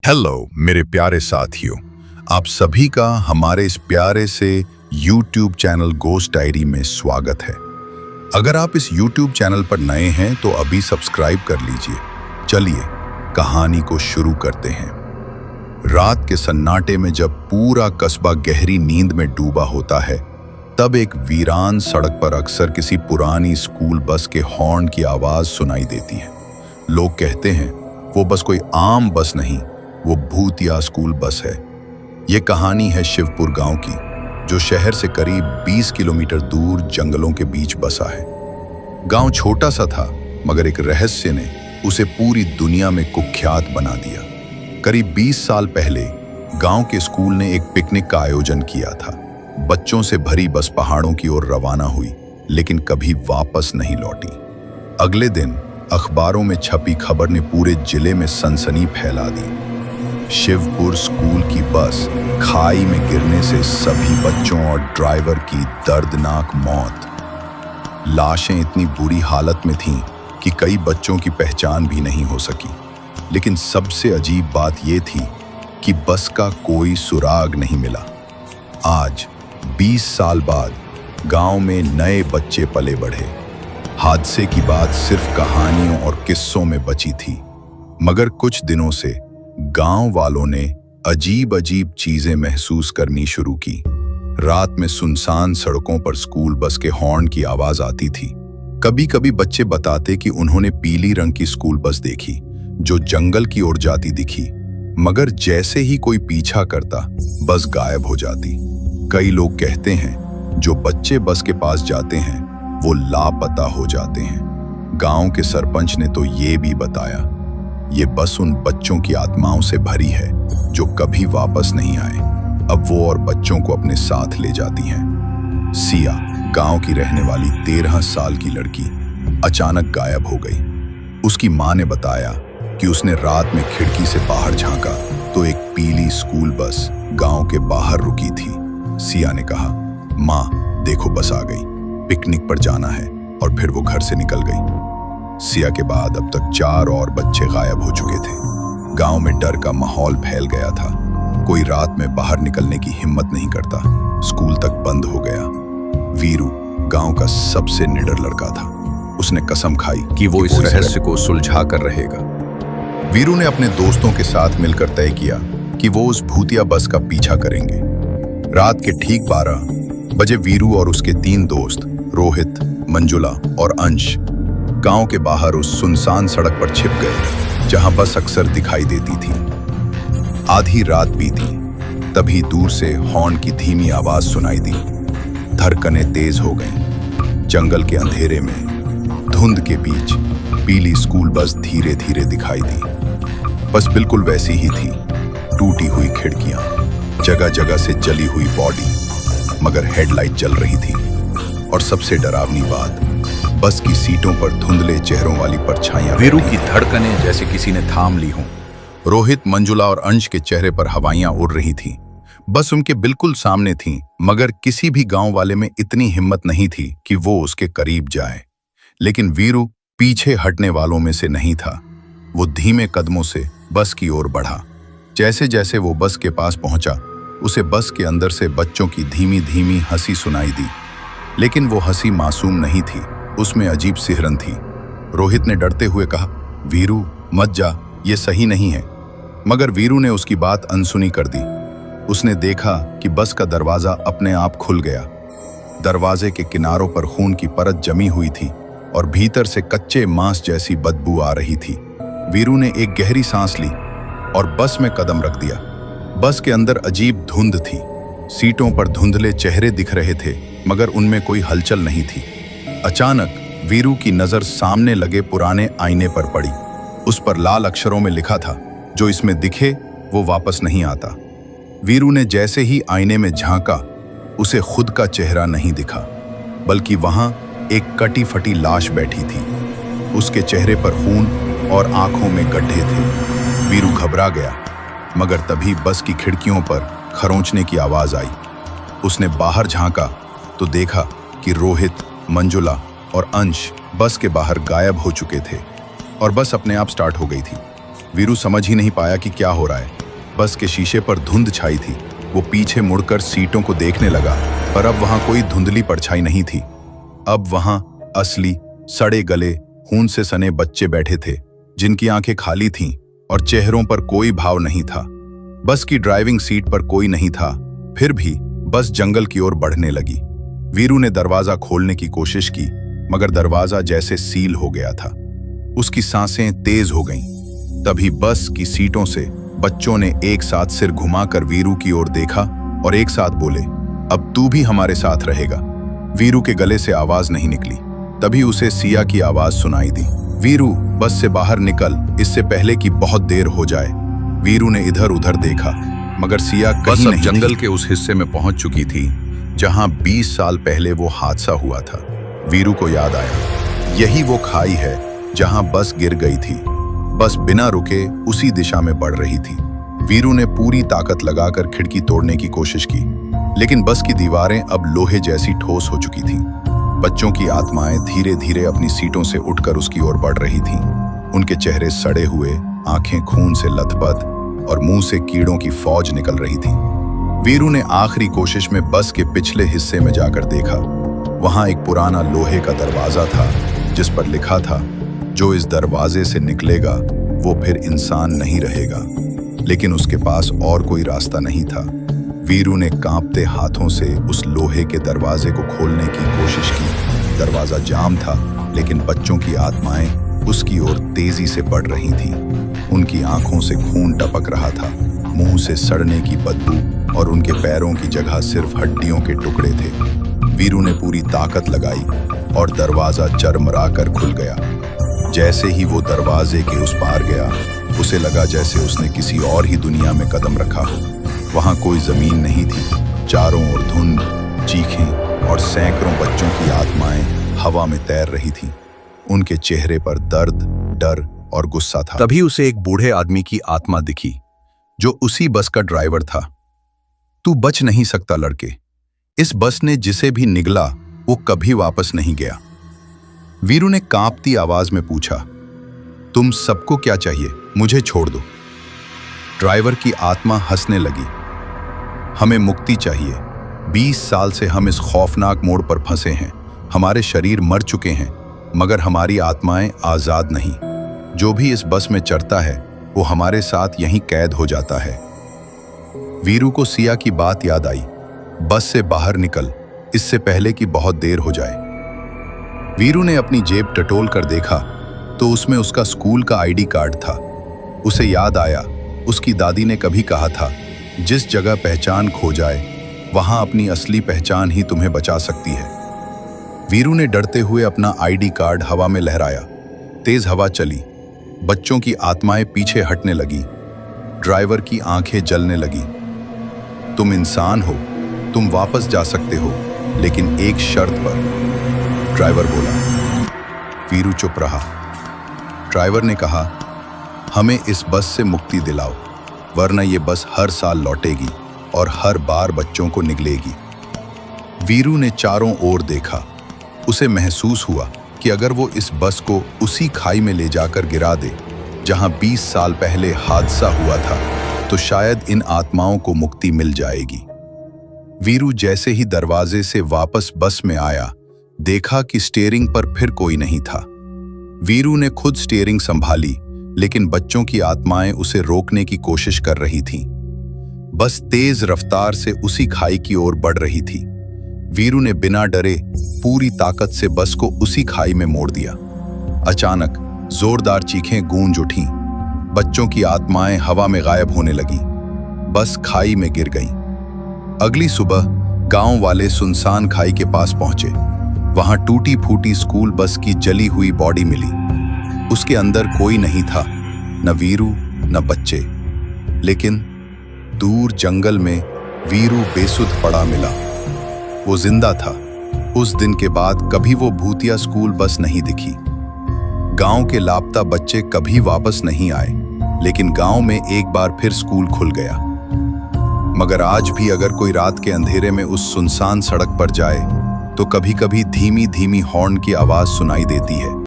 Hello मेरे प्यारे साथियों, आप सभी का हमारे इस प्यारे से YouTube चैनल गोस्ट डायरी में स्वागत है। अगर आप इस YouTube चैनल पर नए हैं तो अभी सब्सक्राइब कर लीजिए। चलिए कहानी को शुरू करते हैं। रात के सन्नाटे में जब पूरा कस्बा गहरी नींद में डूबा होता है, तब एक वीरान सड़क पर अक्सर किसी पुरानी स्कूल बस के हॉर्न की आवाज सुनाई देती है। लोग कहते हैं वो बस कोई आम बस नहीं, वो भूतिया स्कूल बस है। ये कहानी है शिवपुर गांव की, जो शहर से करीब 20 किलोमीटर दूर जंगलों के बीच बसा है। गांव छोटा सा था, मगर एक रहस्य ने उसे पूरी दुनिया में कुख्यात बना दिया। करीब 20 साल पहले गांव के स्कूल ने एक पिकनिक का आयोजन किया था। बच्चों से भरी बस पहाड़ों की ओर रवाना हुई, लेकिन कभी वापस नहीं लौटी। अगले दिन अखबारों में छपी खबर ने पूरे जिले में सनसनी फैला दी। शिवपुर स्कूल की बस खाई में गिरने से सभी बच्चों और ड्राइवर की दर्दनाक मौत। लाशें इतनी बुरी हालत में थीं कि कई बच्चों की पहचान भी नहीं हो सकी। लेकिन सबसे अजीब बात यह थी कि बस का कोई सुराग नहीं मिला। आज 20 साल बाद गांव में नए बच्चे पले बढ़े। हादसे की बात सिर्फ कहानियों और किस्सों में बची थी, मगर कुछ दिनों से गांव वालों ने अजीब अजीब चीजें महसूस करनी शुरू की। रात में सुनसान सड़कों पर स्कूल बस के हॉर्न की आवाज आती थी। कभी कभी बच्चे बताते कि उन्होंने पीली रंग की स्कूल बस देखी जो जंगल की ओर जाती दिखी, मगर जैसे ही कोई पीछा करता बस गायब हो जाती। कई लोग कहते हैं जो बच्चे बस के पास जाते हैं वो लापता हो जाते हैं। गांव के सरपंच ने तो ये भी बताया, ये बस उन बच्चों की आत्माओं से भरी है जो कभी वापस नहीं आए। अब वो और बच्चों को अपने साथ ले जाती हैं। सिया, गांव की रहने वाली 13 साल की लड़की, अचानक गायब हो गई। उसकी मां ने बताया कि उसने रात में खिड़की से बाहर झांका तो एक पीली स्कूल बस गांव के बाहर रुकी थी। सिया ने कहा, मां देखो बस आ गई, पिकनिक पर जाना है, और फिर वो घर से निकल गई। सिया के बाद अब तक 4 और बच्चे गायब हो चुके थे। गांव में डर का माहौल फैल गया था। कोई रात में बाहर निकलने की हिम्मत नहीं करता। स्कूल तक बंद हो गया। वीरू गांव का सबसे निडर लड़का था। उसने कसम खाई कि वो इस रहस्य को सुलझा कर रहेगा। वीरू ने अपने दोस्तों के साथ मिलकर तय किया कि वो उस भूतिया बस का पीछा करेंगे। रात के ठीक 12 बजे वीरू और उसके 3 दोस्त रोहित, मंजुला और अंश गांव के बाहर उस सुनसान सड़क पर छिप गए जहां बस अक्सर दिखाई देती थी। आधी रात बीती, तभी दूर से हॉर्न की धीमी आवाज सुनाई दी। धड़कनें तेज हो गईं। जंगल के अंधेरे में धुंध के बीच पीली स्कूल बस धीरे धीरे दिखाई दी। बस बिल्कुल वैसी ही थी, टूटी हुई खिड़कियां, जगह जगह से जली हुई बॉडी, मगर हेडलाइट जल रही थी। और सबसे डरावनी बात, बस की सीटों पर धुंधले चेहरों वाली परछाइयां। वीरू की धड़कनें जैसे किसी ने थाम ली हों। रोहित, मंजुला और अंश के चेहरे पर हवाइयां उड़ रही थीं। बस उनके बिल्कुल सामने थी, मगर किसी भी गांव वाले में इतनी हिम्मत नहीं थी कि वो उसके करीब जाए। लेकिन वीरू पीछे हटने वालों में से नहीं था। वो धीमे कदमों से बस की ओर बढ़ा। जैसे जैसे वो बस के पास पहुंचा, उसे बस के अंदर से बच्चों की धीमी धीमी हंसी सुनाई दी। लेकिन वो हंसी मासूम नहीं थी, उसमें अजीब सिहरन थी। रोहित ने डरते हुए कहा, वीरू मत जा, ये सही नहीं है। मगर वीरू ने उसकी बात अनसुनी कर दी। उसने देखा कि बस का दरवाजा अपने आप खुल गया। दरवाजे के किनारों पर खून की परत जमी हुई थी और भीतर से कच्चे मांस जैसी बदबू आ रही थी। वीरू ने एक गहरी सांस ली और बस में कदम रख दिया। बस के अंदर अजीब धुंध थी। सीटों पर धुंधले चेहरे दिख रहे थे, मगर उनमें कोई हलचल नहीं थी। अचानक वीरू की नजर सामने लगे पुराने आईने पर पड़ी। उस पर लाल अक्षरों में लिखा था, जो इसमें दिखे वो वापस नहीं आता। वीरू ने जैसे ही आईने में झांका, उसे खुद का चेहरा नहीं दिखा, बल्कि वहां एक कटी फटी लाश बैठी थी। उसके चेहरे पर खून और आंखों में गड्ढे थे। वीरू घबरा गया, मगर तभी बस की खिड़कियों पर खरोंचने की आवाज आई। उसने बाहर झांका तो देखा कि रोहित, मंजुला और अंश बस के बाहर गायब हो चुके थे और बस अपने आप स्टार्ट हो गई थी। वीरू समझ ही नहीं पाया कि क्या हो रहा है। बस के शीशे पर धुंध छाई थी। वो पीछे मुड़कर सीटों को देखने लगा, पर अब वहां कोई धुंधली परछाई नहीं थी। अब वहां असली सड़े गले खून से सने बच्चे बैठे थे, जिनकी आंखें खाली थीं और चेहरों पर कोई भाव नहीं था। बस की ड्राइविंग सीट पर कोई नहीं था। फिर भी बस जंगल की ओर बढ़ने लगी। वीरू ने दरवाजा खोलने की कोशिश की, मगर दरवाजा जैसे सील हो गया था। उसकी सांसें तेज हो गईं। तभी बस की सीटों से बच्चों ने एक साथ सिर घुमाकर वीरू की ओर देखा और एक साथ बोले, अब तू भी हमारे साथ रहेगा। वीरू के गले से आवाज नहीं निकली। तभी उसे सिया की आवाज सुनाई दी, वीरू बस से बाहर निकल, इससे पहले कि बहुत देर हो जाए। वीरू ने इधर उधर देखा, मगर सिया कहीं नहीं। जंगल के उस हिस्से में पहुंच चुकी थी जहां 20 साल पहले वो हादसा हुआ था। वीरू को याद आया, यही वो खाई है जहां बस गिर गई थी। बस बिना रुके उसी दिशा में बढ़ रही थी। वीरू ने पूरी ताकत लगाकर खिड़की तोड़ने की कोशिश की, लेकिन बस की दीवारें अब लोहे जैसी ठोस हो चुकी थीं। बच्चों की आत्माएं धीरे धीरे अपनी सीटों से उठकर उसकी ओर बढ़ रही थीं। उनके चेहरे सड़े हुए, आंखें खून से लथपथ और मुंह से कीड़ों की फौज निकल रही थी। वीरू ने आखिरी कोशिश में बस के पिछले हिस्से में जाकर देखा। वहां एक पुराना लोहे का दरवाजा था, जिस पर लिखा था, जो इस दरवाजे से निकलेगा वो फिर इंसान नहीं रहेगा। लेकिन उसके पास और कोई रास्ता नहीं था। वीरू ने कांपते हाथों से उस लोहे के दरवाजे को खोलने की कोशिश की। दरवाजा जाम था, लेकिन बच्चों की आत्माएं उसकी ओर तेजी से बढ़ रही थीं। उनकी आंखों से खून टपक रहा था, मुंह से सड़ने की बदबू और उनके पैरों की जगह सिर्फ हड्डियों के टुकड़े थे। वीरू ने पूरी ताकत लगाई और दरवाजा चरमराकर खुल गया। जैसे ही वो दरवाजे के उस पार गया, उसे लगा जैसे उसने किसी और ही दुनिया में कदम रखा हो। वहां कोई जमीन नहीं थी। चारों ओर धुंध, चीखें और सैकड़ों बच्चों की आत्माएं हवा में तैर रही थीं। उनके चेहरे पर दर्द, डर और गुस्सा था। तभी उसे एक बूढ़े आदमी की आत्मा दिखी, जो उसी बस का ड्राइवर था। तू बच नहीं सकता लड़के। इस बस ने जिसे भी निगला वो कभी वापस नहीं गया। वीरू ने कांपती आवाज में पूछा, तुम सबको क्या चाहिए? मुझे छोड़ दो। ड्राइवर की आत्मा हंसने लगी, हमें मुक्ति चाहिए। 20 साल से हम इस खौफनाक मोड़ पर फंसे हैं। हमारे शरीर मर चुके हैं, मगर हमारी आत्माएं आजाद नहीं। जो भी इस बस में चढ़ता है वो हमारे साथ यहीं कैद हो जाता है। वीरू को सिया की बात याद आई, बस से बाहर निकल, इससे पहले कि बहुत देर हो जाए। वीरू ने अपनी जेब टटोल कर देखा तो उसमें उसका स्कूल का आईडी कार्ड था। उसे याद आया, उसकी दादी ने कभी कहा था, जिस जगह पहचान खो जाए वहां अपनी असली पहचान ही तुम्हें बचा सकती है। वीरू ने डरते हुए अपना आईडी कार्ड हवा में लहराया। तेज हवा चली, बच्चों की आत्माएं पीछे हटने लगी। ड्राइवर की आंखें जलने लगी। तुम इंसान हो, तुम वापस जा सकते हो, लेकिन एक शर्त पर, ड्राइवर बोला। वीरू चुप रहा। ड्राइवर ने कहा, हमें इस बस से मुक्ति दिलाओ, वरना ये बस हर साल लौटेगी और हर बार बच्चों को निगलेगी। वीरू ने चारों ओर देखा। उसे महसूस हुआ कि अगर वो इस बस को उसी खाई में ले जाकर गिरा दे जहां 20 साल पहले हादसा हुआ था, तो शायद इन आत्माओं को मुक्ति मिल जाएगी। वीरू जैसे ही दरवाजे से वापस बस में आया, देखा कि स्टीयरिंग पर फिर कोई नहीं था। वीरू ने खुद स्टीयरिंग संभाली, लेकिन बच्चों की आत्माएं उसे रोकने की कोशिश कर रही थीं। बस तेज रफ्तार से उसी खाई की ओर बढ़ रही थी। वीरू ने बिना डरे पूरी ताकत से बस को उसी खाई में मोड़ दिया। अचानक जोरदार चीखें गूंज उठीं। बच्चों की आत्माएं हवा में गायब होने लगी। बस खाई में गिर गई। अगली सुबह गांव वाले सुनसान खाई के पास पहुंचे। वहां टूटी फूटी स्कूल बस की जली हुई बॉडी मिली। उसके अंदर कोई नहीं था, न वीरू न बच्चे। लेकिन दूर जंगल में वीरू बेसुध पड़ा मिला। वो जिंदा था। उस दिन के बाद कभी वो भूतिया स्कूल बस नहीं दिखी। गांव के लापता बच्चे कभी वापस नहीं आए, लेकिन गांव में एक बार फिर स्कूल खुल गया। मगर आज भी अगर कोई रात के अंधेरे में उस सुनसान सड़क पर जाए तो कभी-कभी धीमी धीमी हॉर्न की आवाज सुनाई देती है।